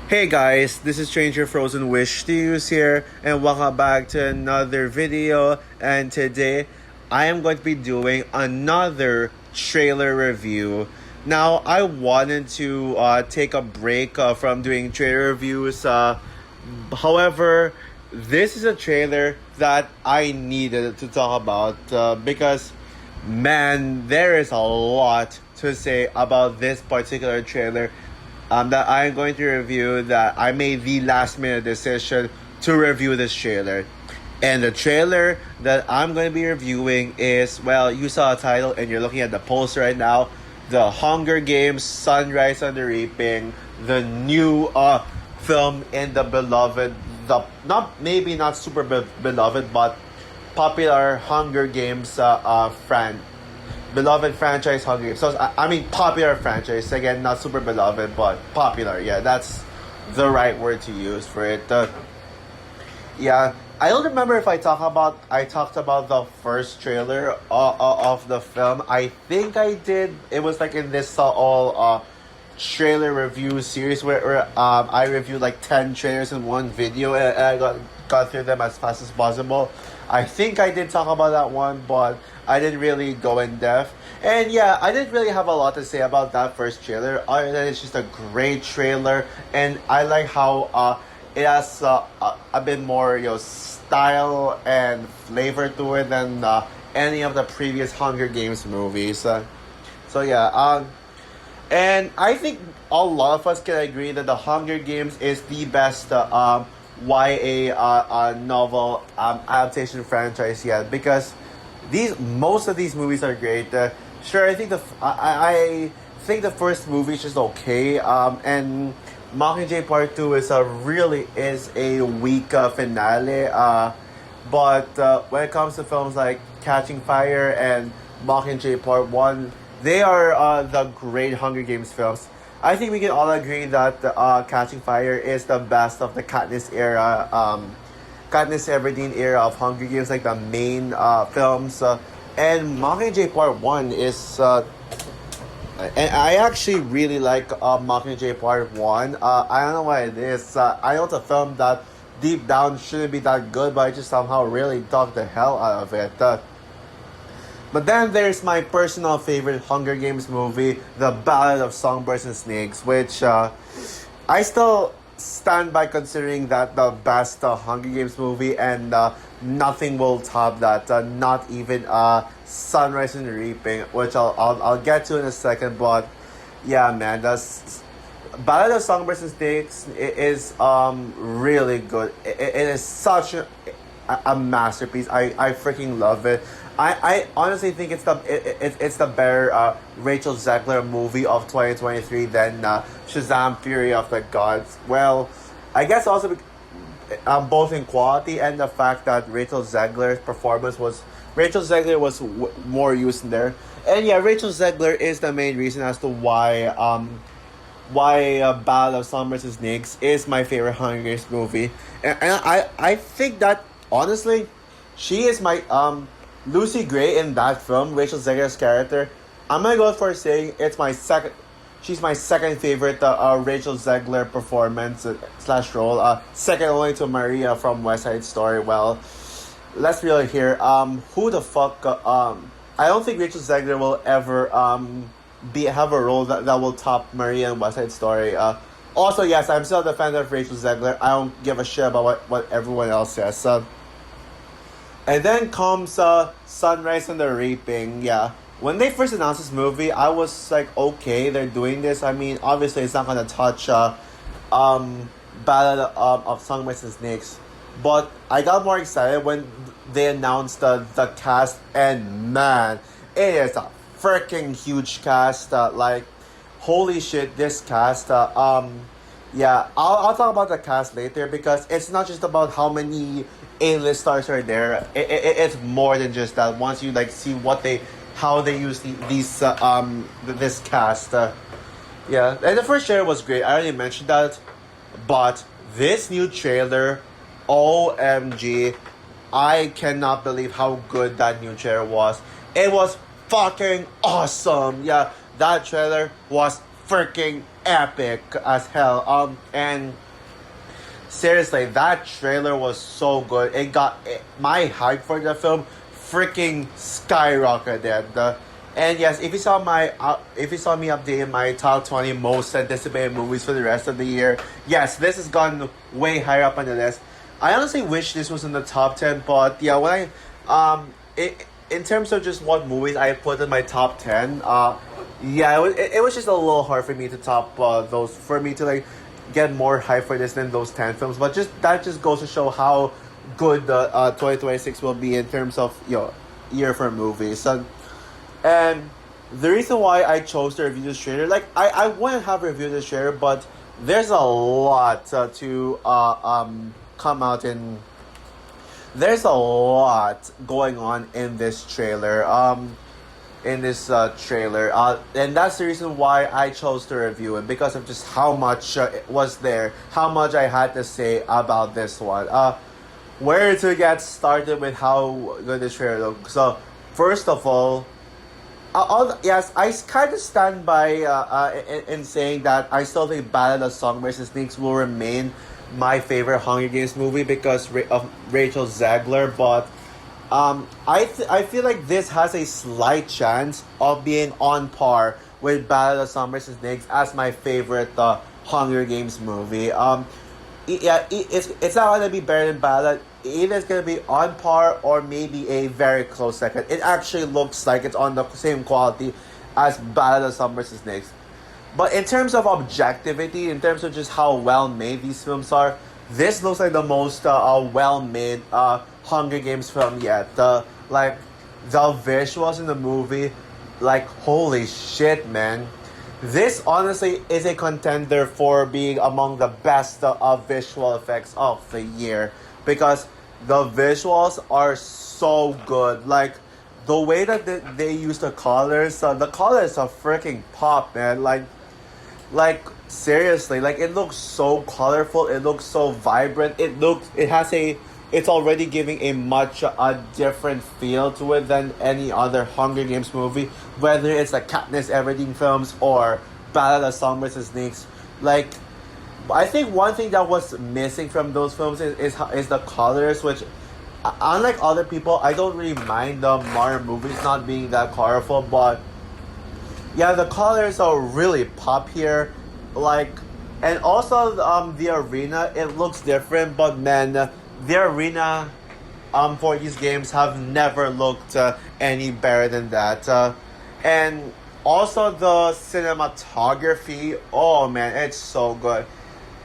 Hey guys, this is Stranger Frozen Wish to use here, and welcome back to another video. And today, I am going to be doing another trailer review. Now, I wanted to take a break from doing trailer reviews. However, this is a trailer that I needed to talk about because, man, there is a lot to say about this particular trailer that I'm going to review. That I made the last minute decision to review this trailer. And the trailer that I'm going to be reviewing is, well, you saw a title and you're looking at the poster right now. The Hunger Games Sunrise on the Reaping, the new film in the beloved, the not super beloved, but popular Hunger Games beloved franchise Hunger Games. So I mean popular franchise again, not super beloved, but popular. Yeah, that's the right word to use for it. Yeah, I don't remember if I talked about the first trailer of the film. I think I did. It was like in this all trailer review series where I reviewed like 10 trailers in one video, and I got through them as fast as possible. I think I did talk about that one, but I didn't really go in depth. And yeah, I didn't really have a lot to say about that first trailer, other than it's just a great trailer, and I like how it has a bit more style and flavor to it than any of the previous Hunger Games movies. So yeah, and I think a lot of us can agree that the Hunger Games is the best YA novel adaptation franchise yet, because these most of these movies are great. Sure, I think I think the first movie is just okay, and Mockingjay Part Two is a weak finale. But when it comes to films like Catching Fire and Mockingjay Part One, they are the great Hunger Games films. I think we can all agree that Catching Fire is the best of the Katniss era, Katniss Everdeen era of Hunger Games, like the main films. And Mockingjay Part 1 is... and I actually really like Mockingjay Part 1. I don't know why it is. I know it's a film that deep down shouldn't be that good, but I just somehow really dug the hell out of it. But then there's my personal favorite Hunger Games movie, The Ballad of Songbirds and Snakes, which I still stand by considering that the best Hunger Games movie, and nothing will top that. Not even Sunrise and Reaping, which I'll get to in a second. But yeah, man, that's Ballad of Songbirds and Snakes is really good. It is such a masterpiece. I freaking love it. I honestly think it's the better Rachel Zegler movie of 2023 than Shazam! Fury of the Gods. Well, I guess also both in quality and the fact that Rachel Zegler was more used in there. And yeah, Rachel Zegler is the main reason as to why Ballad of Songbirds and Snakes is my favorite Hunger Games movie. And I think that honestly, she is my Lucy Gray in that film, Rachel Zegler's character. I'm gonna go for saying she's my second favorite Rachel Zegler performance slash role. Second only to Maria from West Side Story. Well, let's really hear. Who the fuck? I don't think Rachel Zegler will ever have a role that will top Maria in West Side Story. Also, yes, I'm still a defender of Rachel Zegler. I don't give a shit about what everyone else says. And then comes Sunrise and the Reaping. Yeah. When they first announced this movie, I was like, okay, they're doing this. I mean, obviously, it's not gonna touch Ballad of Songbirds and Snakes. But I got more excited when they announced the cast, and man, it is a freaking huge cast. Like, holy shit, this cast. Yeah, I'll talk about the cast later, because it's not just about how many A-list stars are there. It's more than just that. Once you like see how they use this cast. Yeah, and the first trailer was great. I already mentioned that, but this new trailer, OMG, I cannot believe how good that new trailer was. It was fucking awesome. Yeah, that trailer was freaking epic as hell. And seriously, that trailer was so good. My hype for the film freaking skyrocketed. And yes, if you saw me updating my top 20 most anticipated movies for the rest of the year, yes, this has gone way higher up on the list. I honestly wish this was in the top 10, but yeah, in terms of just what movies I put in my top 10, yeah, it was just a little hard for me to top those, for me to like get more hype for this than those 10 films. But that just goes to show how good the 2026 will be in terms of year for movies. And the reason why I chose to review this trailer, like I wouldn't have reviewed this trailer, but there's a lot to come out in. There's a lot going on in this trailer. And that's the reason why I chose to review it, because of just how much it was there, how much I had to say about this one. Where to get started with how good this trailer looks. So first of all, yes, I kind of stand by in saying that I still think Ballad of Songbirds and Snakes will remain my favorite Hunger Games movie because of Rachel Zegler, but I feel like this has a slight chance of being on par with Ballad of Songbirds and Snakes as my favorite Hunger Games movie. It's not gonna be better than Ballad. Either it's gonna be on par or maybe a very close second. It actually looks like it's on the same quality as Ballad of Songbirds and Snakes. But in terms of objectivity, in terms of just how well made these films are, this looks like the most well made Hunger Games film yet. Like the visuals in the movie, like holy shit, man. This honestly is a contender for being among the best visual effects of the year, because the visuals are so good. Like the way that they use the colors are freaking pop, man. Like seriously, like it looks so colorful, it looks so vibrant, it's already giving a much different feel to it than any other Hunger Games movie, whether it's the Katniss Everdeen films or Ballad of Songbirds and Snakes. Like, I think one thing that was missing from those films is the colors, which, unlike other people, I don't really mind the Marvel movies not being that colorful, but yeah, the colors are really pop here. Like, and also the arena, it looks different, but man, the arena for these games have never looked any better than that. And also the cinematography, oh man, it's so good.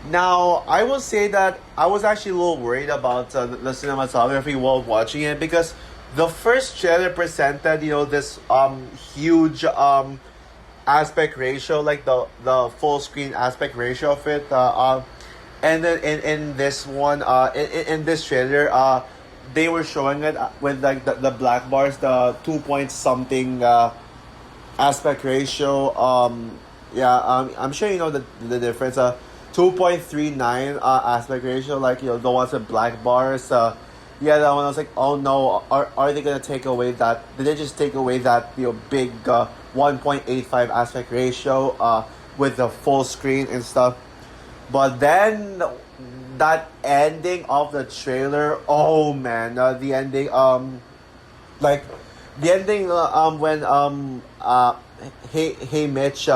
Now, I will say that I was actually a little worried about the cinematography while watching it, because the first trailer presented, this huge aspect ratio, like the full screen aspect ratio of it. And then in this one, in this trailer, they were showing it with like the black bars, the 2 point something aspect ratio. I'm sure you know the difference. 2.39 aspect ratio, like the ones with black bars. Yeah, that one I was like, oh no, are they gonna take away that? Did they just take away that big 1.85 aspect ratio with the full screen and stuff? But then that ending of the trailer, oh man, the ending like the ending when hey Mitch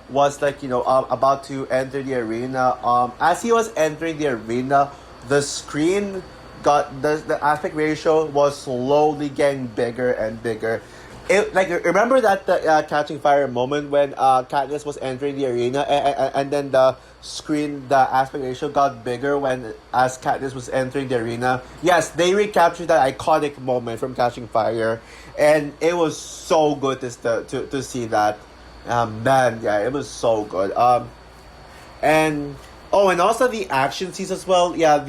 was like about to enter the arena. As he was entering the arena, the screen got the aspect ratio was slowly getting bigger and bigger. It, like, remember that the Catching Fire moment when Katniss was entering the arena, and then the aspect ratio got bigger as Katniss was entering the arena. Yes, they recaptured that iconic moment from Catching Fire, and it was so good to see that. Man, yeah, it was so good. And also the action scenes as well. Yeah,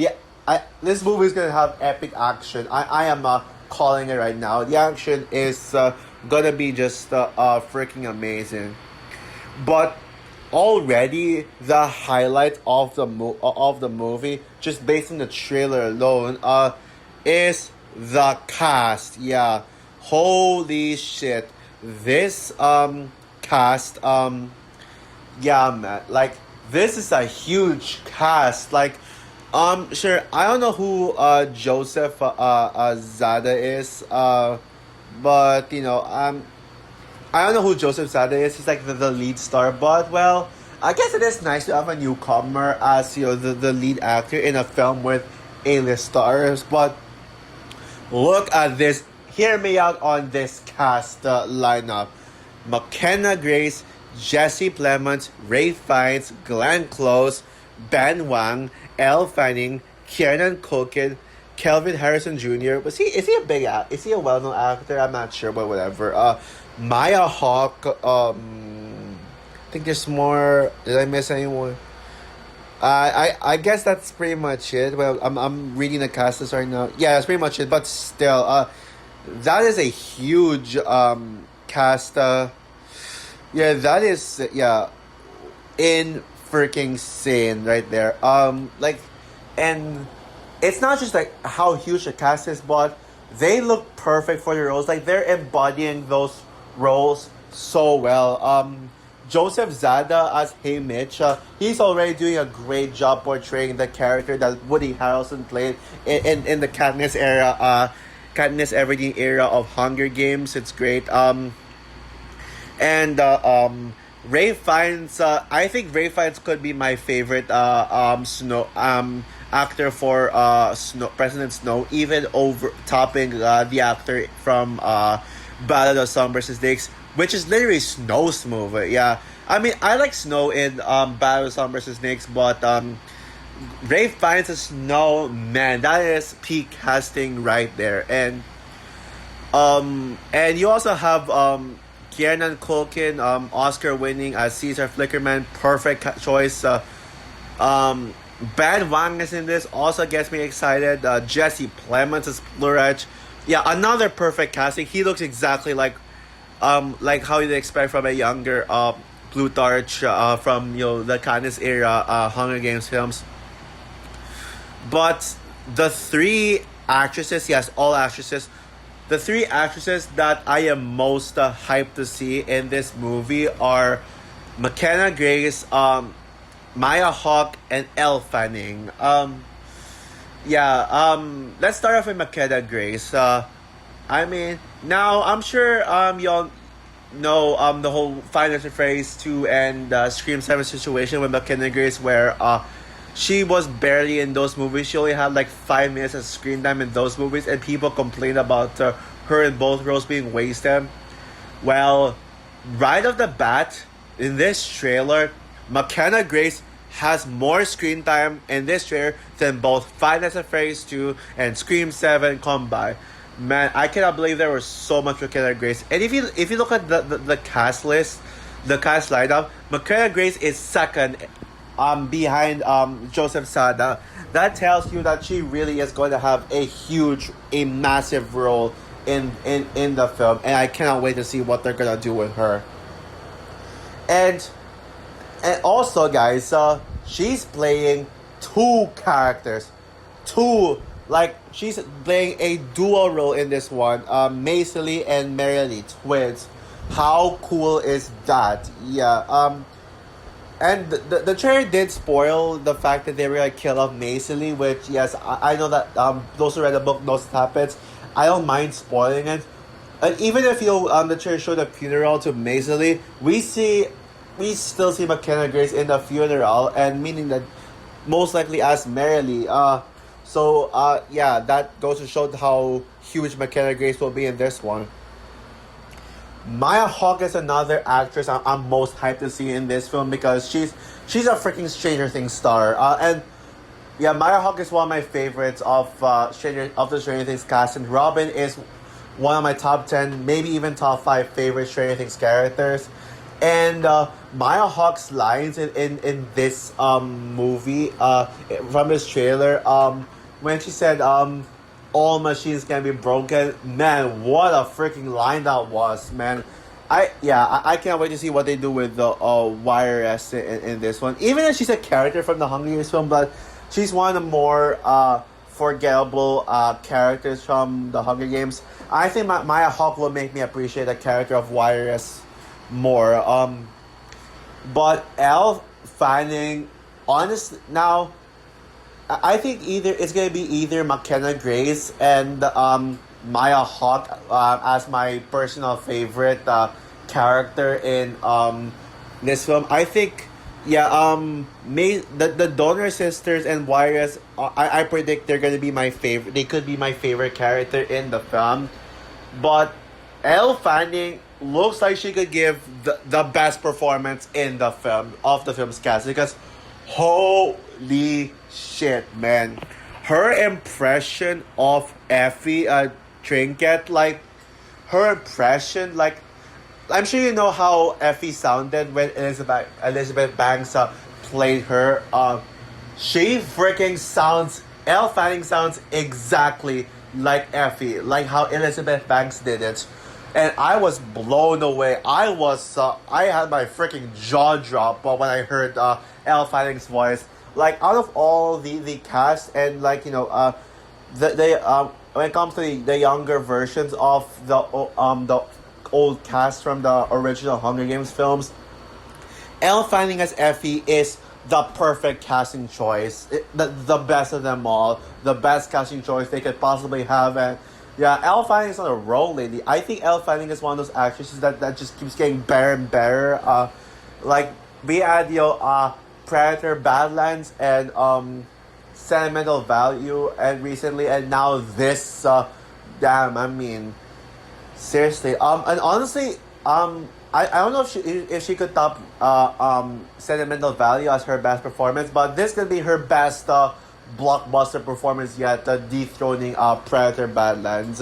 this movie is gonna have epic action. I am calling it right now. The action is gonna be just freaking amazing. But already the highlight of the movie, just based on the trailer alone, is the cast. Yeah, holy shit, this cast. Yeah, man. Like, this is a huge cast. Like, sure. I don't know who Joseph Zada is. But I don't know who Joseph Zada is. He's like the lead star. But well, I guess it is nice to have a newcomer as the lead actor in a film with A-list stars. But look at this. Hear me out on this cast lineup. McKenna Grace, Jesse Plemons, Ray Fiennes, Glenn Close, Ben Wang, Elle Fanning, Kieran Culkin, Kelvin Harrison Jr. Is he a is he a well known actor? I'm not sure, but whatever. Maya Hawke. I think there's more. Did I miss anyone? I guess that's pretty much it. Well, I'm reading the cast list right now. Yeah, that's pretty much it. But still, that is a huge cast. Yeah, that is in freaking insane right there. Like, and it's not just like how huge the cast is, but they look perfect for the roles. Like, they're embodying those roles so well. Joseph Zada as Hey Mitch, he's already doing a great job portraying the character that Woody Harrelson played in the Katniss era, Katniss Everdeen era of Hunger Games. It's great. And Ray Fiennes, I think Ray Fiennes could be my favorite Snow actor for President Snow, even over topping the actor from Ballad of Songbirds and Snakes, which is literally Snow's movie. Yeah, I mean, I like Snow in Ballad of Songbirds and Snakes, but Ray Fiennes as Snow, man, that is peak casting right there. And you also have Kieran Culkin, Oscar winning as Caesar Flickerman, perfect choice. Ben Wang is in this, also gets me excited. Jesse Plemons is Plurach. Yeah, another perfect casting. He looks exactly like how you'd expect from a younger Plutarch from the Katniss era Hunger Games films. But the three actresses, yes, all actresses, the three actresses that I am most hyped to see in this movie are McKenna Grace, Maya Hawke, and Elle Fanning. Let's start off with McKenna Grace. I mean, now I'm sure y'all know the whole Final Phase 2 and Scream 7 situation with McKenna Grace, where she was barely in those movies. She only had like 5 minutes of screen time in those movies, and people complained about her in both roles being wasted. Well, right off the bat, in this trailer, McKenna Grace has more screen time in this trailer than both Five Nights at Freddy's 2 and Scream 7 combined. Man, I cannot believe there was so much McKenna Grace. And if you look at the cast list, the cast lineup, McKenna Grace is second behind Joseph Sada. That tells you that she really is going to have a massive role in the film, and I cannot wait to see what they're gonna do with her. And also, guys, she's playing two characters, she's playing a dual role in this one. Macy Lee and Mary twins. How cool is that? Yeah. And the trailer did spoil the fact that they were gonna kill off Macy Lee, which, yes, I know that those who read the book knows it happens. I don't mind spoiling it. And even if the trailer showed the funeral to Macy Lee, we still see McKenna Grace in the funeral, and meaning that most likely as Mary Lee. That goes to show how huge McKenna Grace will be in this one. Maya Hawke is another actress I'm most hyped to see in this film, because she's a freaking Stranger Things star. Maya Hawke is one of my favorites of the Stranger Things cast, and Robin is one of my top 10, maybe even top 5 favorite Stranger Things characters. And Maya Hawke's lines in this movie from this trailer, when she said all machines can be broken, man, what a freaking line that was, man. I can't wait to see what they do with the Wiress in this one. Even if she's a character from the Hunger Games film, but she's one of the more forgettable characters from the Hunger Games. I think Maya Hawke will make me appreciate the character of Wiress more. But Elle Fanning, honest now, I think either it's gonna be either McKenna Grace and Maya Hawke as my personal favorite character in this film. I think yeah the Donner sisters and Warriors. I predict they're gonna be my favorite. They could be my favorite character in the film, but Elle Fanning looks like she could give the best performance in the film of the film's cast because holy shit, man. Her impression of Effie Trinket, like her impression, like I'm sure you know how Effie sounded when Elizabeth Banks played her. She freaking sounds. Elle Fanning sounds exactly like Effie, like how Elizabeth Banks did it, and I was blown away. I had my freaking jaw drop when I heard Elle Fanning's voice. Like out of all the cast and like the when it comes to the younger versions of the old cast from the original Hunger Games films, Elle Fanning as Effie is the perfect casting choice. The best of them all. The best casting choice they could possibly have. And yeah, Elle Fanning is on a roll lately. I think Elle Fanning is one of those actresses that just keeps getting better and better. Like we had Predator, Badlands, and Sentimental Value, and recently, and now this. Damn, I mean, seriously. And honestly, I don't know if she could top Sentimental Value as her best performance, but this could be her best blockbuster performance yet, dethroning Predator, Badlands.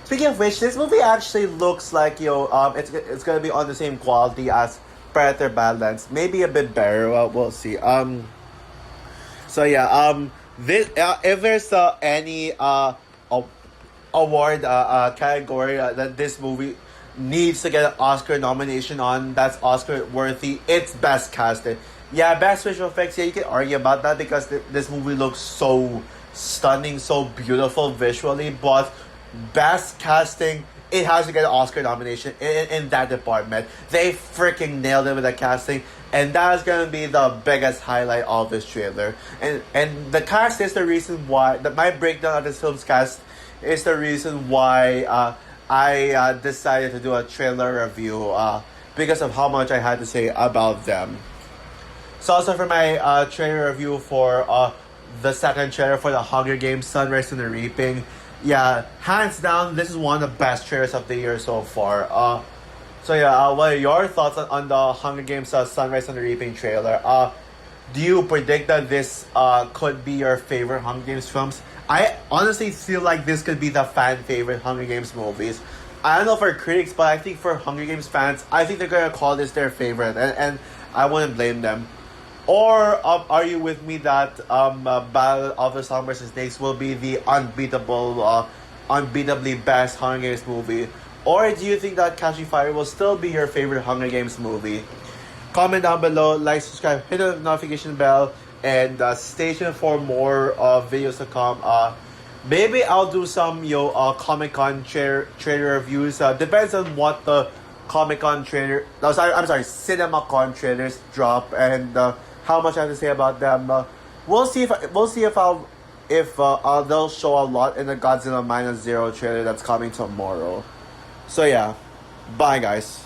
Speaking of which, this movie actually looks like it's gonna be on the same quality as Predator, Badlands, maybe a bit better. Well, we'll see. So yeah. This if there's any award category that this movie needs to get an Oscar nomination on, that's Oscar worthy. It's best casted. Yeah, best visual effects. Yeah, you can argue about that because this movie looks so stunning, so beautiful visually. But best casting, it has to get an Oscar nomination in that department. They freaking nailed it with the casting, and that is gonna be the biggest highlight of this trailer. And the cast is the reason why my breakdown of this film's cast is the reason why I decided to do a trailer review because of how much I had to say about them. So also for my trailer review for the second trailer for the Hunger Games, Sunrise and the Reaping. Yeah, hands down, this is one of the best trailers of the year so far. So yeah, what are your thoughts on the Hunger Games Sunrise and the Reaping trailer? Do you predict that this could be your favorite Hunger Games films? I honestly feel like this could be the fan favorite Hunger Games movies. I don't know for critics, but I think for Hunger Games fans, I think they're gonna call this their favorite, and I wouldn't blame them. Or are you with me that Battle of the Songbirds and Snakes will be the unbeatably best Hunger Games movie? Or do you think that Catching Fire will still be your favorite Hunger Games movie? Comment down below, like, subscribe, hit the notification bell, and stay tuned for more videos to come. Maybe I'll do some Comic-Con trailer reviews. Depends on what the Comic-Con trailer. No, sorry, I'm sorry, CinemaCon trailers drop and how much I have to say about them. We'll see if they'll show a lot in the Godzilla Minus Zero trailer that's coming tomorrow. So yeah, bye guys.